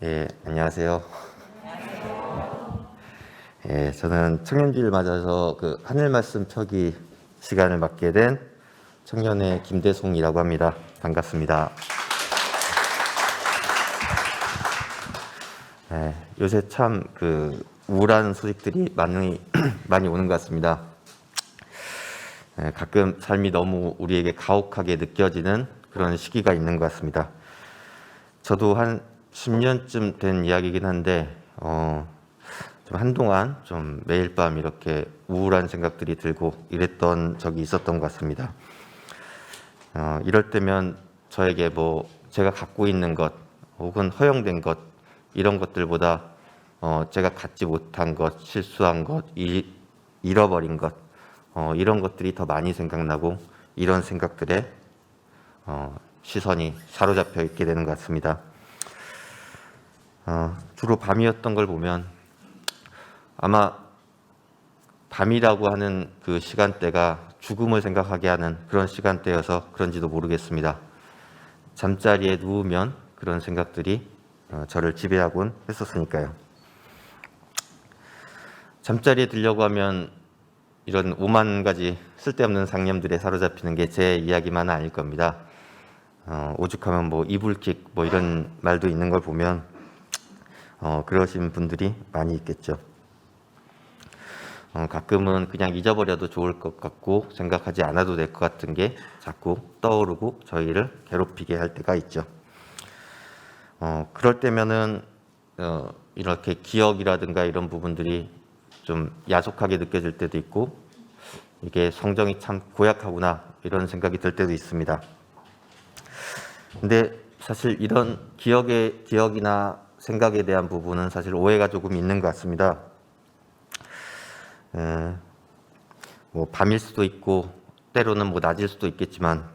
예, 안녕하세요. 예, 저는 청년주일 맞아서 그 하늘 말씀 펴기 시간을 맡게 된 청년의 김대송이라고 합니다. 반갑습니다. 예, 요새 참 그 우울한 소식들이 많이 오는 것 같습니다. 예, 가끔 삶이 너무 우리에게 가혹하게 느껴지는 그런 시기가 있는 것 같습니다. 저도 한 10년쯤 된 이야기이긴 한데 좀 한동안 좀 매일 밤 이렇게 우울한 생각들이 들고 이랬던 적이 있었던 것 같습니다. 이럴 때면 저에게 뭐 제가 갖고 있는 것 혹은 허용된 것 이런 것들보다 제가 갖지 못한 것, 실수한 것, 잃어버린 것 이런 것들이 더 많이 생각나고 이런 생각들에 시선이 사로잡혀 있게 되는 것 같습니다. 주로 밤이었던 걸 보면 아마 밤이라고 하는 그 시간대가 죽음을 생각하게 하는 그런 시간대여서 그런지도 모르겠습니다. 잠자리에 누우면 그런 생각들이 저를 지배하곤 했었으니까요. 잠자리에 들려고 하면 이런 오만 가지 쓸데없는 상념들에 사로잡히는 게 제 이야기만은 아닐 겁니다. 오죽하면 뭐 이불킥 뭐 이런 말도 있는 걸 보면 그러신 분들이 많이 있겠죠. 가끔은 그냥 잊어버려도 좋을 것 같고 생각하지 않아도 될 것 같은 게 자꾸 떠오르고 저희를 괴롭히게 할 때가 있죠. 그럴 때면은 이렇게 기억이라든가 이런 부분들이 좀 야속하게 느껴질 때도 있고 이게 성정이 참 고약하구나 이런 생각이 들 때도 있습니다. 근데 사실 이런 기억이나 생각에 대한 부분은 사실 오해가 조금 있는 것 같습니다. 뭐 밤일 수도 있고 때로는 뭐 낮일 수도 있겠지만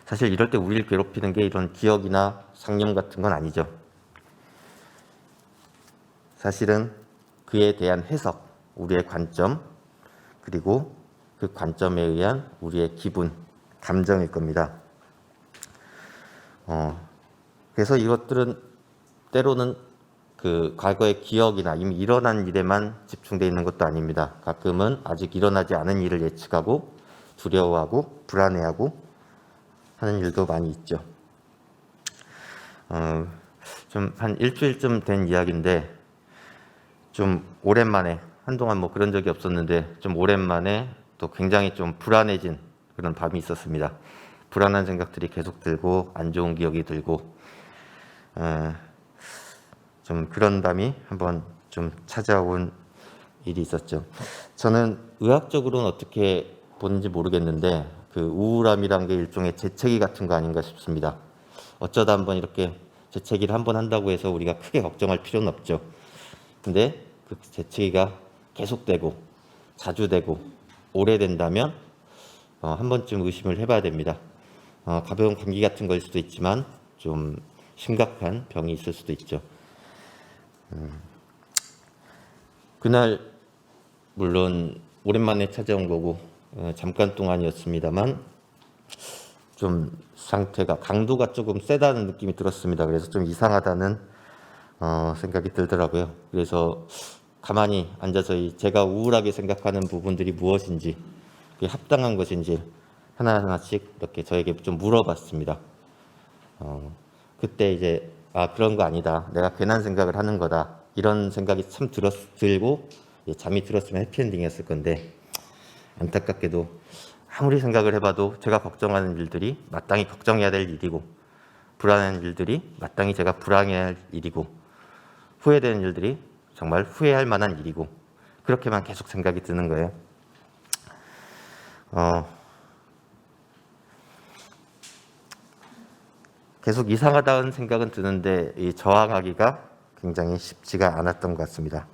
사실 이럴 때 우리를 괴롭히는 게 이런 기억이나 상념 같은 건 아니죠. 사실은 그에 대한 해석, 우리의 관점, 그리고 그 관점에 의한 우리의 기분, 감정일 겁니다. 그래서 이것들은 때로는 그 과거의 기억이나 이미 일어난 일에만 집중되어 있는 것도 아닙니다. 가끔은 아직 일어나지 않은 일을 예측하고 두려워하고 불안해하고 하는 일도 많이 있죠. 좀 한 일주일쯤 된 이야기인데 좀 오랜만에 한동안 뭐 그런 적이 없었는데 좀 오랜만에 또 굉장히 좀 불안해진 그런 밤이 있었습니다. 불안한 생각들이 계속 들고 안 좋은 기억이 들고 좀 그런 밤이 한번 좀 찾아온 일이 있었죠. 저는 의학적으로는 어떻게 보는지 모르겠는데 그 우울함이란 게 일종의 재채기 같은 거 아닌가 싶습니다. 어쩌다 한번 이렇게 재채기를 한번 한다고 해서 우리가 크게 걱정할 필요는 없죠. 근데 그 재채기가 계속되고 자주 되고 오래된다면 한 번쯤 의심을 해봐야 됩니다. 가벼운 감기 같은 거일 수도 있지만 좀 심각한 병이 있을 수도 있죠. 그날 물론 오랜만에 찾아온 거고 잠깐 동안이었습니다만 좀 상태가 강도가 조금 세다는 느낌이 들었습니다. 그래서 좀 이상하다는 생각이 들더라고요. 그래서 가만히 앉아서 제가 우울하게 생각하는 부분들이 무엇인지 그게 합당한 것인지 하나하나씩 이렇게 저에게 좀 물어봤습니다. 그때 이제 그런 거 아니다. 내가 괜한 생각을 하는 거다. 이런 생각이 참 들고 잠이 들었으면 해피엔딩이었을 건데 안타깝게도 아무리 생각을 해봐도 제가 걱정하는 일들이 마땅히 걱정해야 될 일이고 불안한 일들이 마땅히 제가 불안해야 할 일이고 후회되는 일들이 정말 후회할 만한 일이고 그렇게만 계속 생각이 드는 거예요. 계속 이상하다는 생각은 드는데 이 저항하기가 굉장히 쉽지가 않았던 것 같습니다.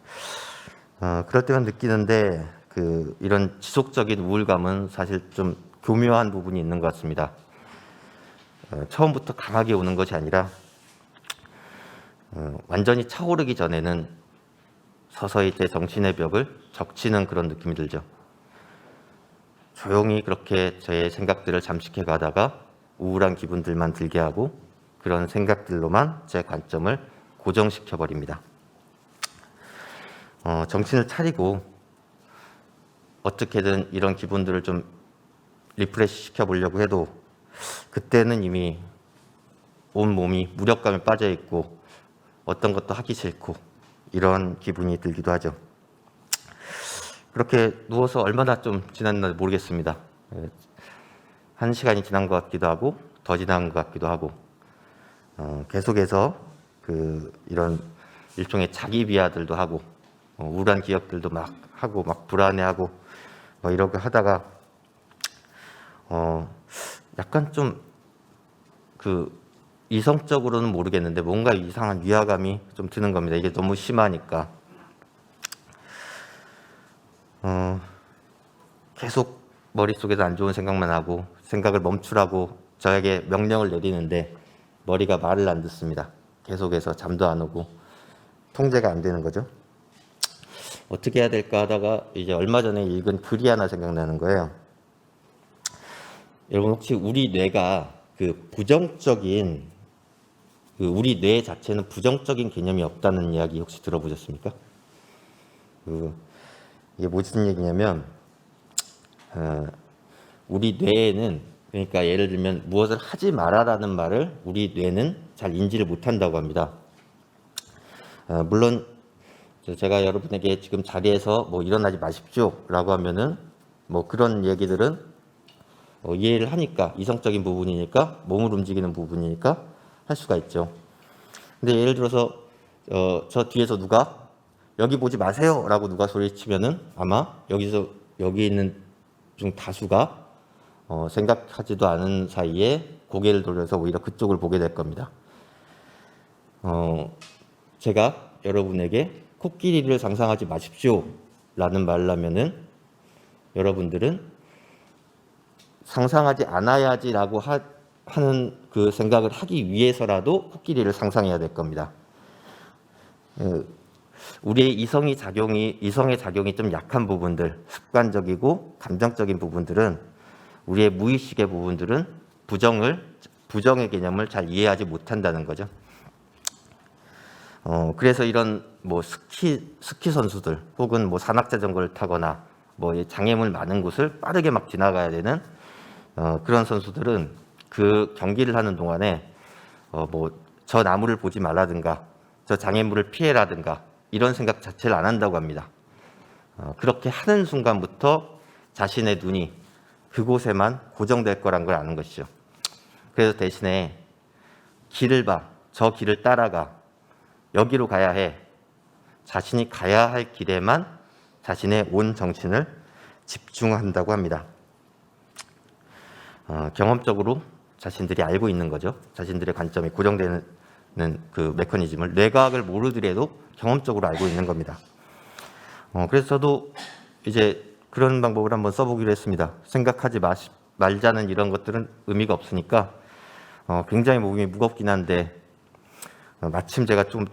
그럴 때만 느끼는데 이런 지속적인 우울감은 사실 좀 교묘한 부분이 있는 것 같습니다. 처음부터 강하게 오는 것이 아니라 완전히 차오르기 전에는 서서히 제 정신의 벽을 적치는 그런 느낌이 들죠. 조용히 그렇게 제 생각들을 잠식해 가다가 우울한 기분들만 들게 하고 그런 생각들로만 제 관점을 고정시켜 버립니다. 정신을 차리고 어떻게든 이런 기분들을 좀 리프레시 시켜 보려고 해도 그때는 이미 온 몸이 무력감에 빠져 있고 어떤 것도 하기 싫고 이런 기분이 들기도 하죠. 그렇게 누워서 얼마나 좀 지났나 모르겠습니다. 1시간이 지난 것 같기도 하고 더 지난 것 같기도 하고 계속해서 이런 일종의 자기 비하들도 하고 우울한 기억들도 막 하고 막 불안해하고 이렇게 하다가 약간 좀 이성적으로는 모르겠는데 뭔가 이상한 위화감이 좀 드는 겁니다. 이게 너무 심하니까 계속 머릿속에서 안 좋은 생각만 하고 생각을 멈추라고 저에게 명령을 내리는데 머리가 말을 안 듣습니다. 계속해서 잠도 안 오고 통제가 안 되는 거죠. 어떻게 해야 될까 하다가 이제 얼마 전에 읽은 글이 하나 생각나는 거예요. 여러분 혹시 우리 뇌가 부정적인 우리 뇌 자체는 부정적인 개념이 없다는 이야기 혹시 들어보셨습니까? 이게 무슨 얘기냐면 우리 뇌에는 그러니까 예를 들면 무엇을 하지 말아라는 말을 우리 뇌는 잘 인지를 못한다고 합니다. 물론 제가 여러분에게 지금 자리에서 일어나지 마십시오라고 하면은 그런 얘기들은 이해를 하니까 이성적인 부분이니까 몸을 움직이는 부분이니까 할 수가 있죠. 근데 예를 들어서 저 뒤에서 누가 여기 보지 마세요라고 누가 소리치면은 아마 여기 있는 중 다수가 생각하지도 않은 사이에 고개를 돌려서 오히려 그쪽을 보게 될 겁니다. 제가 여러분에게 코끼리를 상상하지 마십시오라는 말을 하면은 여러분들은 상상하지 않아야지라고 하는 그 생각을 하기 위해서라도 코끼리를 상상해야 될 겁니다. 우리의 이성의 작용이 좀 약한 부분들, 습관적이고 감정적인 부분들은 우리의 무의식의 부분들은 부정의 개념을 잘 이해하지 못한다는 거죠. 그래서 이런 스키 선수들 혹은 산악자전거를 타거나 장애물 많은 곳을 빠르게 막 지나가야 되는 그런 선수들은 그 경기를 하는 동안에 저 나무를 보지 말라든가 저 장애물을 피해라든가 이런 생각 자체를 안 한다고 합니다. 그렇게 하는 순간부터 자신의 눈이 그곳에만 고정될 거란 걸 아는 것이죠. 그래서 대신에 길을 봐, 저 길을 따라가, 여기로 가야 해. 자신이 가야 할 길에만 자신의 온 정신을 집중한다고 합니다. 경험적으로 자신들이 알고 있는 거죠. 자신들의 관점이 고정되는 그 메커니즘을 뇌과학을 모르더라도 경험적으로 알고 있는 겁니다. 그래서 저도 이제 그런 방법을 한번 써보기로 했습니다. 생각하지 말자는 이런 것들은 의미가 없으니까 굉장히 몸이 무겁긴 한데 마침 제가 좀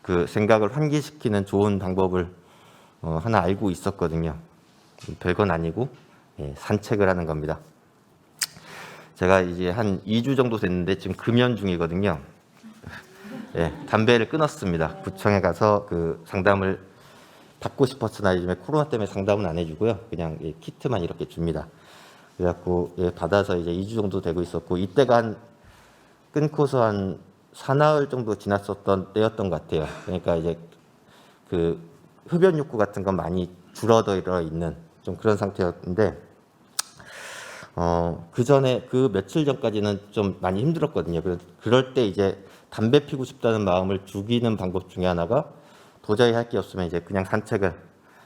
그 생각을 환기시키는 좋은 방법을 하나 알고 있었거든요. 별건 아니고 산책을 하는 겁니다. 제가 이제 한 2주 정도 됐는데 지금 금연 중이거든요. 담배를 끊었습니다. 구청에 가서 그 상담을 받고 싶었으나 요즘에 코로나 때문에 상담은 안 해주고요. 그냥 키트만 이렇게 줍니다. 그래갖고 받아서 이제 2주 정도 되고 있었고 이때가 끊고서 한 사나흘 정도 지났었던 때였던 것 같아요. 그러니까 이제 그 흡연 욕구 같은 건 많이 줄어들어 있는 좀 그런 상태였는데 그 전에 그 며칠 전까지는 좀 많이 힘들었거든요. 그럴 때 이제 담배 피고 싶다는 마음을 죽이는 방법 중에 하나가 도저히 할 게 없으면 이제 그냥 산책을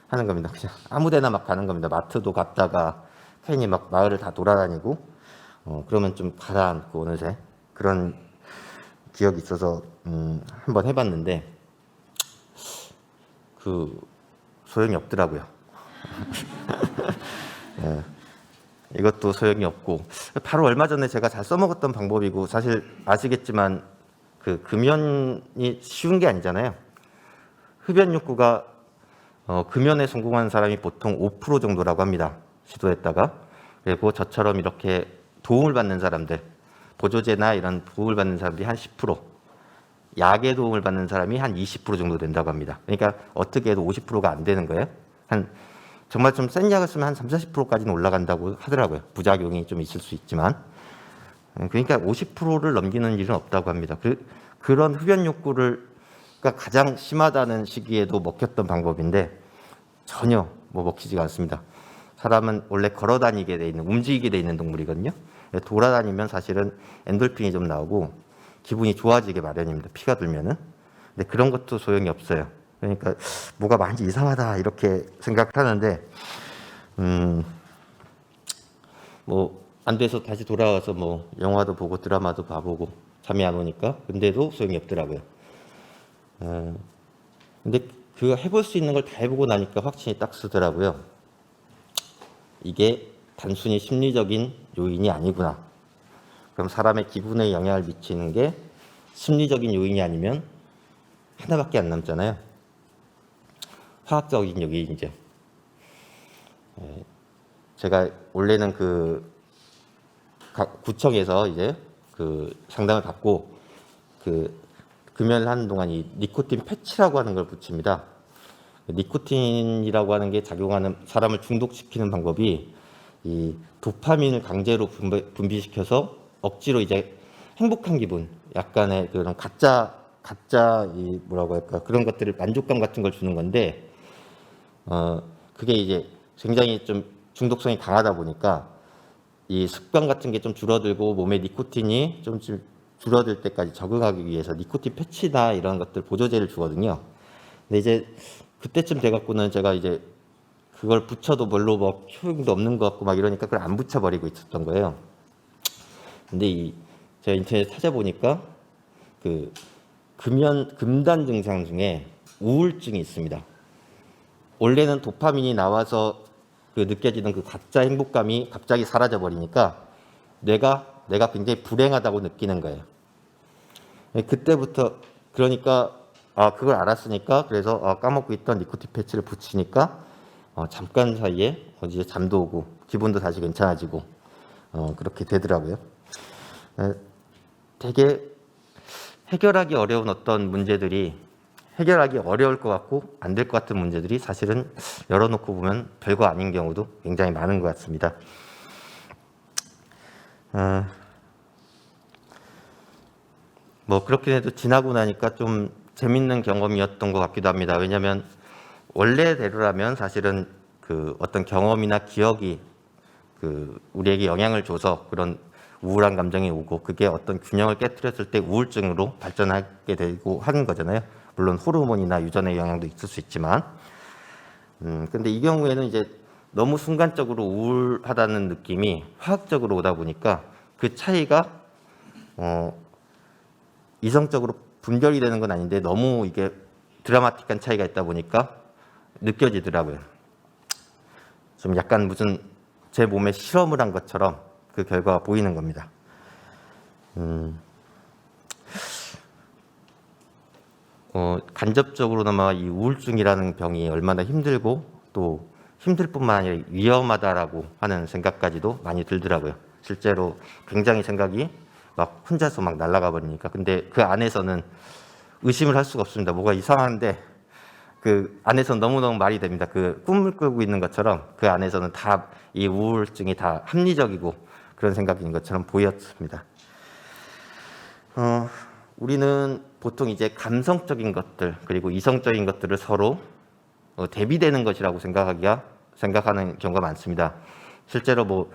하는 겁니다. 그냥 아무데나 막 가는 겁니다. 마트도 갔다가 괜히 막 마을을 다 돌아다니고 그러면 좀 가라앉고 어느새 그런 기억이 있어서 한번 해봤는데 소용이 없더라고요. 이것도 소용이 없고 바로 얼마 전에 제가 잘 써먹었던 방법이고 사실 아시겠지만 그 금연이 쉬운 게 아니잖아요. 흡연 욕구가 금연에 성공한 사람이 보통 5% 정도라고 합니다. 시도했다가 그리고 저처럼 이렇게 도움을 받는 사람들 보조제나 이런 도움을 받는 사람들이 한 10%. 약의 도움을 받는 사람이 한 20% 정도 된다고 합니다. 그러니까 어떻게 해도 50%가 안 되는 거예요. 한 정말 좀 센 약을 쓰면 한 30~40%까지는 올라간다고 하더라고요. 부작용이 좀 있을 수 있지만. 그러니까 50%를 넘기는 일은 없다고 합니다. 그런 흡연 욕구를 그러니까 가장 심하다는 시기에도 먹혔던 방법인데 전혀 먹히지가 않습니다. 사람은 원래 걸어다니게 돼 있는, 움직이게 돼 있는 동물이거든요. 돌아다니면 사실은 엔돌핀이 좀 나오고 기분이 좋아지게 마련입니다. 피가 돌면은. 근데 그런 것도 소용이 없어요. 그러니까 뭐가 많이 이상하다 이렇게 생각하는데 뭐 안 돼서 다시 돌아와서 뭐 영화도 보고 드라마도 봐보고 잠이 안 오니까 근데도 소용이 없더라고요. 근데 그 해볼 수 있는 걸 다 해보고 나니까 확신이 딱 서더라고요. 이게 단순히 심리적인 요인이 아니구나. 그럼 사람의 기분에 영향을 미치는 게 심리적인 요인이 아니면 하나밖에 안 남잖아요. 화학적인 요인이죠. 제가 원래는 그 구청에서 이제 그 상담을 받고 그 금연을 하는 동안 이 니코틴 패치라고 하는 걸 붙입니다. 니코틴이라고 하는 게 작용하는 사람을 중독시키는 방법이 이 도파민을 강제로 분비시켜서 억지로 이제 행복한 기분, 약간의 그런 가짜 이 뭐라고 할까 그런 것들을 만족감 같은 걸 주는 건데 그게 이제 굉장히 좀 중독성이 강하다 보니까 이 습관 같은 게 좀 줄어들고 몸에 니코틴이 좀 줄어들 때까지 적응하기 위해서 니코틴 패치나 이런 것들 보조제를 주거든요. 근데 이제 그때쯤 돼갖고는 제가 이제 그걸 붙여도 별로 뭐 효용도 없는 것 같고 막 이러니까 그걸 안 붙여버리고 있었던 거예요. 근데 제가 인터넷 찾아보니까 그 금단 증상 중에 우울증이 있습니다. 원래는 도파민이 나와서 그 느껴지는 그 가짜 행복감이 갑자기 사라져 버리니까 내가 굉장히 불행하다고 느끼는 거예요. 그때부터 그러니까 그걸 알았으니까 그래서 까먹고 있던 니코틴 패치를 붙이니까 잠깐 사이에 이제 잠도 오고 기분도 다시 괜찮아지고 그렇게 되더라고요. 되게 해결하기 어려운 어떤 문제들이 해결하기 어려울 것 같고 안 될 것 같은 문제들이 사실은 열어놓고 보면 별거 아닌 경우도 굉장히 많은 것 같습니다. 뭐 그렇긴 해도 지나고 나니까 좀 재밌는 경험이었던 것 같기도 합니다. 왜냐하면 원래대로라면 사실은 그 어떤 경험이나 기억이 그 우리에게 영향을 줘서 그런 우울한 감정이 오고 그게 어떤 균형을 깨뜨렸을 때 우울증으로 발전하게 되고 하는 거잖아요. 물론 호르몬이나 유전의 영향도 있을 수 있지만 근데 이 경우에는 이제 너무 순간적으로 우울하다는 느낌이 화학적으로 오다 보니까 그 차이가 이성적으로 분별이 되는 건 아닌데 너무 이게 드라마틱한 차이가 있다 보니까 느껴지더라고요. 좀 약간 무슨 제 몸에 실험을 한 것처럼 그 결과가 보이는 겁니다. 간접적으로나마 이 우울증이라는 병이 얼마나 힘들고 또 힘들 뿐만 아니라 위험하다라고 하는 생각까지도 많이 들더라고요. 실제로 굉장히 생각이 막 혼자서 막 날아가 버리니까. 근데 그 안에서는 의심을 할 수가 없습니다. 뭐가 이상한데 그 안에서는 너무너무 말이 됩니다. 그 꿈을 꾸고 있는 것처럼 그 안에서는 다 이 우울증이 다 합리적이고 그런 생각인 것처럼 보였습니다. 우리는 보통 이제 감성적인 것들 그리고 이성적인 것들을 서로 대비되는 것이라고 생각하는 경우가 많습니다. 실제로 뭐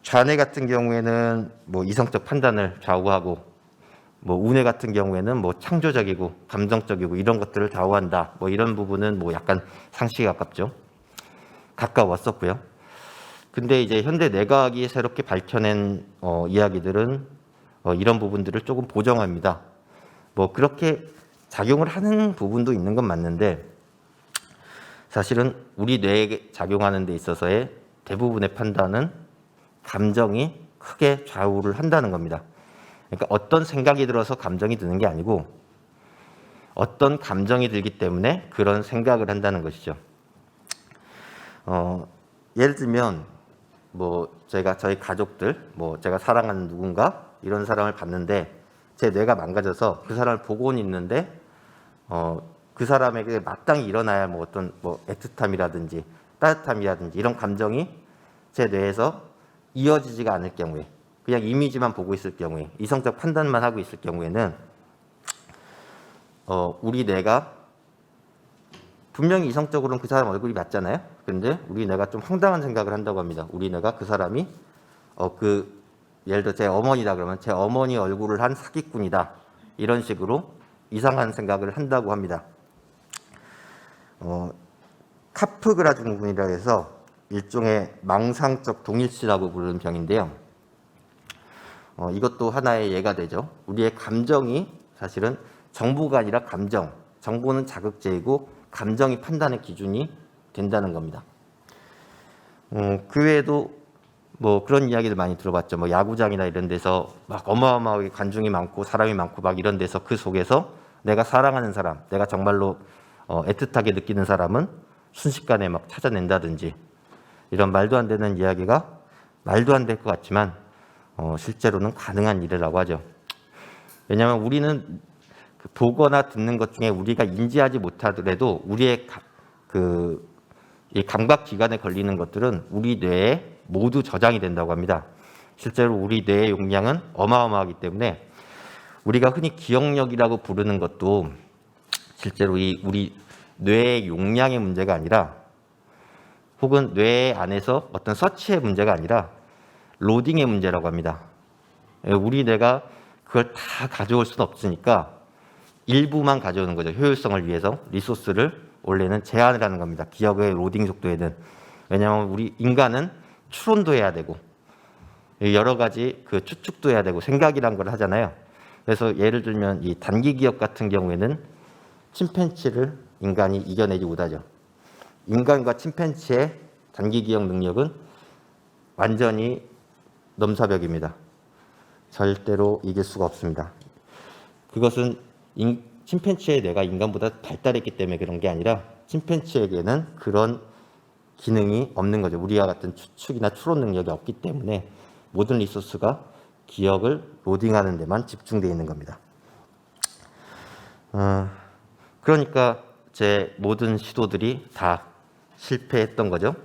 좌뇌 같은 경우에는 뭐 이성적 판단을 좌우하고 뭐 우뇌 같은 경우에는 뭐 창조적이고 감정적이고 이런 것들을 좌우한다. 뭐 이런 부분은 뭐 약간 상식에 가까웠었고요. 근데 이제 현대 뇌과학이 새롭게 밝혀낸 이야기들은 이런 부분들을 조금 보정합니다. 뭐 그렇게 작용을 하는 부분도 있는 건 맞는데 사실은 우리 뇌에 작용하는 데 있어서의 대부분의 판단은 감정이 크게 좌우를 한다는 겁니다. 그러니까 어떤 생각이 들어서 감정이 드는 게 아니고 어떤 감정이 들기 때문에 그런 생각을 한다는 것이죠. 예를 들면 뭐 저희 가족들, 뭐 제가 사랑하는 누군가 이런 사람을 봤는데 제 뇌가 망가져서 그 사람을 보고는 있는데 그 사람에게 마땅히 일어나야 뭐 어떤 뭐 애틋함이라든지 따뜻함이라든지 이런 감정이 제 뇌에서 이어지지가 않을 경우에, 그냥 이미지만 보고 있을 경우에, 이성적 판단만 하고 있을 경우에는 우리 뇌가 분명히 이성적으로는 그 사람 얼굴이 맞잖아요. 근데 우리 뇌가 좀 황당한 생각을 한다고 합니다. 우리 뇌가 그 사람이 예를 들어 제 어머니다 그러면 제 어머니 얼굴을 한 사기꾼이다, 이런 식으로 이상한 생각을 한다고 합니다. 카프그라 증후군이라고 해서 일종의 망상적 동일시라고 부르는 병인데요. 이것도 하나의 예가 되죠. 우리의 감정이 사실은 정보가 아니라 감정, 정보는 자극제이고 감정이 판단의 기준이 된다는 겁니다. 그 외에도 뭐 그런 이야기를 많이 들어봤죠. 뭐 야구장이나 이런 데서 막 어마어마하게 관중이 많고 사람이 많고 막 이런 데서 그 속에서 내가 사랑하는 사람, 내가 정말로 애틋하게 느끼는 사람은 순식간에 막 찾아낸다든지, 이런 말도 안 되는 이야기가 말도 안 될 것 같지만 실제로는 가능한 일이라고 하죠. 왜냐하면 우리는 보거나 듣는 것 중에 우리가 인지하지 못하더라도 우리의 이 감각 기관에 걸리는 것들은 우리 뇌에 모두 저장이 된다고 합니다. 실제로 우리 뇌의 용량은 어마어마하기 때문에 우리가 흔히 기억력이라고 부르는 것도 실제로 우리 뇌의 용량의 문제가 아니라, 혹은 뇌 안에서 어떤 서치의 문제가 아니라 로딩의 문제라고 합니다. 우리 뇌가 그걸 다 가져올 수는 없으니까 일부만 가져오는 거죠. 효율성을 위해서 리소스를 원래는 제한을 하는 겁니다. 기억의 로딩 속도에는. 왜냐하면 우리 인간은 추론도 해야 되고 여러 가지 추측도 해야 되고 생각이란 걸 하잖아요. 그래서 예를 들면 이 단기 기억 같은 경우에는 침팬지를 인간이 이겨내지 못하죠. 인간과 침팬지의 단기 기억 능력은 완전히 넘사벽입니다. 절대로 이길 수가 없습니다. 그것은 침팬지의 뇌가 인간보다 발달했기 때문에 그런 게 아니라 침팬지에게는 그런 기능이 없는 거죠. 우리와 같은 추측이나 추론 능력이 없기 때문에 모든 리소스가 기억을 로딩하는 데만 집중되어 있는 겁니다. 그러니까 제 모든 시도들이 다 실패했던 거죠.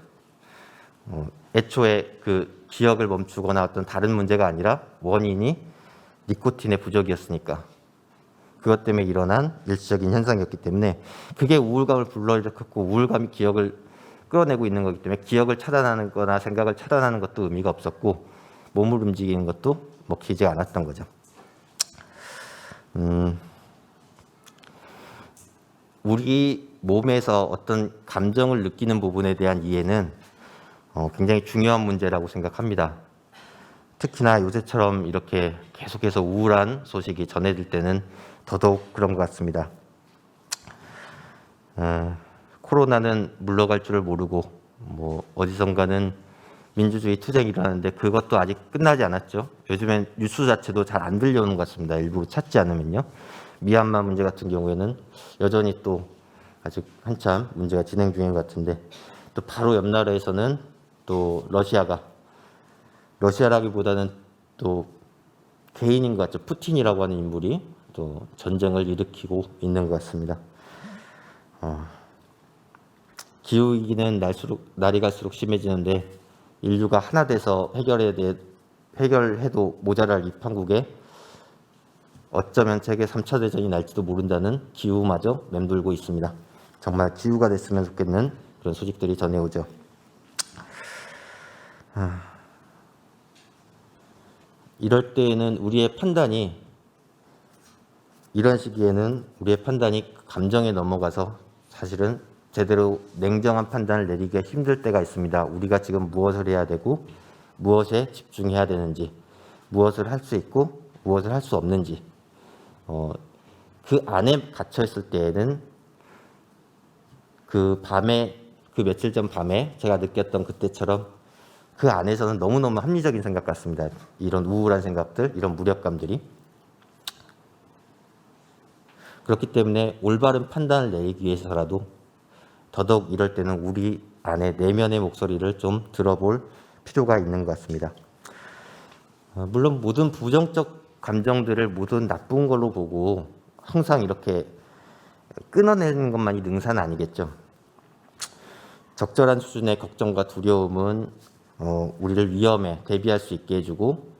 애초에 그 기억을 멈추거나 어떤 다른 문제가 아니라 원인이 니코틴의 부족이었으니까, 그것 때문에 일어난 일시적인 현상이었기 때문에 그게 우울감을 불러일으켰고, 우울감이 기억을 끌어내고 있는 거기 때문에 기억을 차단하는 거나 생각을 차단하는 것도 의미가 없었고 몸을 움직이는 것도 먹히지 않았던 거죠. 우리 몸에서 어떤 감정을 느끼는 부분에 대한 이해는 굉장히 중요한 문제라고 생각합니다. 특히나 요새처럼 이렇게 계속해서 우울한 소식이 전해질 때는 더더욱 그런 것 같습니다. 코로나는 물러갈 줄을 모르고 뭐 어디선가는 민주주의 투쟁이 일어나는데 그것도 아직 끝나지 않았죠. 요즘엔 뉴스 자체도 잘 안 들려오는 것 같습니다. 일부 찾지 않으면요. 미얀마 문제 같은 경우에는 여전히 또 아직 한참 문제가 진행 중인 것 같은데, 또 바로 옆 나라에서는 또 러시아라기보다는 또 개인인 것 같죠. 푸틴이라고 하는 인물이 또 전쟁을 일으키고 있는 것 같습니다. 기후위기는 날이 갈수록 심해지는데 인류가 하나 돼서 해결해도 모자랄 이 판국에 어쩌면 세계 3차 대전이 날지도 모른다는 기후마저 맴돌고 있습니다. 정말 기후가 됐으면 좋겠는 그런 소식들이 전해오죠. 이럴 때에는 이런 시기에는 우리의 판단이 감정에 넘어가서 사실은 제대로 냉정한 판단을 내리기가 힘들 때가 있습니다. 우리가 지금 무엇을 해야 되고 무엇에 집중해야 되는지, 무엇을 할 수 있고 무엇을 할 수 없는지, 그 안에 갇혀 있을 때에는 그 며칠 전 밤에 제가 느꼈던 그때처럼 그 안에서는 너무너무 합리적인 생각 같습니다. 이런 우울한 생각들, 이런 무력감들이. 그렇기 때문에 올바른 판단을 내리기 위해서라도 더더욱 이럴 때는 우리 안에 내면의 목소리를 좀 들어볼 필요가 있는 것 같습니다. 물론 모든 부정적 감정들을 모두 나쁜 걸로 보고 항상 이렇게 끊어내는 것만이 능사는 아니겠죠. 적절한 수준의 걱정과 두려움은 우리를 위험에 대비할 수 있게 해주고,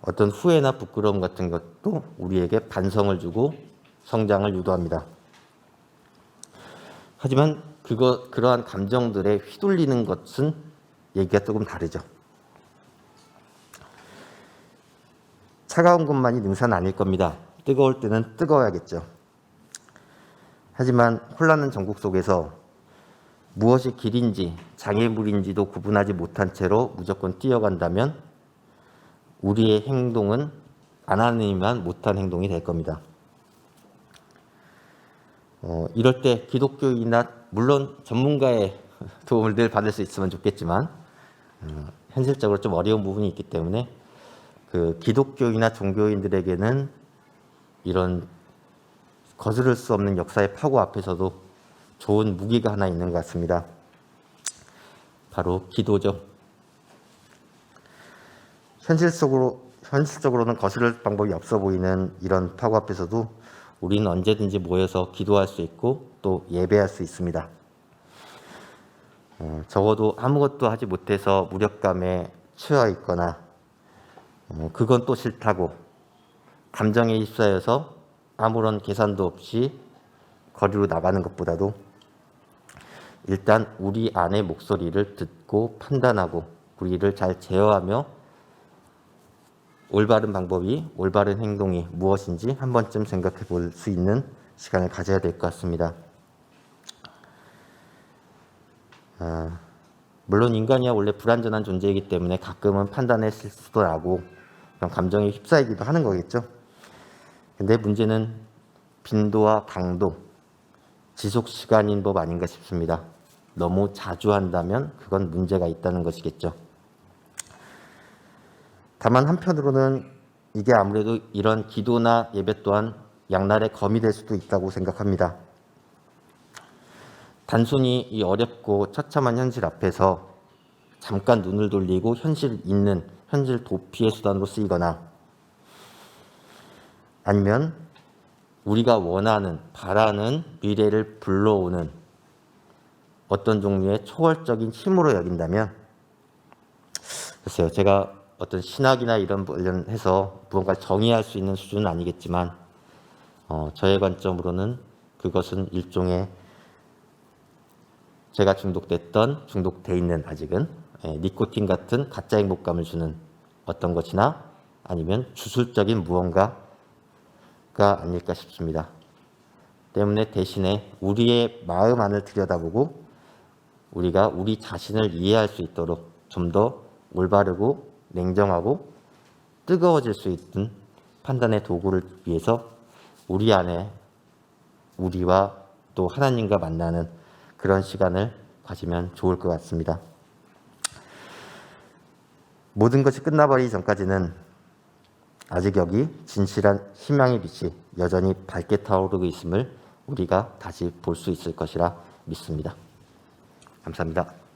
어떤 후회나 부끄러움 같은 것도 우리에게 반성을 주고 성장을 유도합니다. 하지만 그러한 감정들에 휘둘리는 것은 얘기가 조금 다르죠. 차가운 것만이 능사는 아닐 겁니다. 뜨거울 때는 뜨거워야겠죠. 하지만 혼란한 전국 속에서 무엇이 길인지 장애물인지도 구분하지 못한 채로 무조건 뛰어간다면 우리의 행동은 안 하느니만 못한 행동이 될 겁니다. 이럴 때 기독교인이나 물론 전문가의 도움을 늘 받을 수 있으면 좋겠지만 현실적으로 좀 어려운 부분이 있기 때문에 그 기독교인이나 종교인들에게는 이런 거스를 수 없는 역사의 파고 앞에서도 좋은 무기가 하나 있는 것 같습니다. 바로 기도죠. 현실적으로는 거스를 방법이 없어 보이는 이런 파고 앞에서도 우리는 언제든지 모여서 기도할 수 있고 또 예배할 수 있습니다. 적어도 아무것도 하지 못해서 무력감에 처해 있거나 그건 또 싫다고 감정에 휩싸여서 아무런 계산도 없이 거리로 나가는 것보다도 일단 우리 안의 목소리를 듣고 판단하고 우리를 잘 제어하며 올바른 방법이, 올바른 행동이 무엇인지 한 번쯤 생각해 볼 수 있는 시간을 가져야 될 것 같습니다. 물론 인간이야 원래 불완전한 존재이기 때문에 가끔은 판단의 실수도 나고 그런 감정에 휩싸이기도 하는 거겠죠. 근데 문제는 빈도와 강도, 지속 시간인 법 아닌가 싶습니다. 너무 자주 한다면 그건 문제가 있다는 것이겠죠. 다만 한편으로는 이게 아무래도 이런 기도나 예배 또한 양날의 검이 될 수도 있다고 생각합니다. 단순히 이 어렵고 처참한 현실 앞에서 잠깐 눈을 돌리고 현실 도피의 수단으로 쓰이거나 아니면 우리가 원하는, 바라는 미래를 불러오는 어떤 종류의 초월적인 힘으로 여긴다면, 글쎄요, 제가 어떤 신학이나 이런 관련해서 무언가를 정의할 수 있는 수준은 아니겠지만 저의 관점으로는 그것은 일종의 제가 중독돼 있는 아직은 니코틴 같은 가짜 행복감을 주는 어떤 것이나 아니면 주술적인 무언가가 아닐까 싶습니다. 때문에 대신에 우리의 마음 안을 들여다보고 우리가 우리 자신을 이해할 수 있도록 좀 더 올바르고 냉정하고 뜨거워질 수 있는 판단의 도구를 위해서 우리 안에 우리와 또 하나님과 만나는 그런 시간을 가지면 좋을 것 같습니다. 모든 것이 끝나버리기 전까지는 아직 여기 진실한 희망의 빛이 여전히 밝게 타오르고 있음을 우리가 다시 볼 수 있을 것이라 믿습니다. 감사합니다.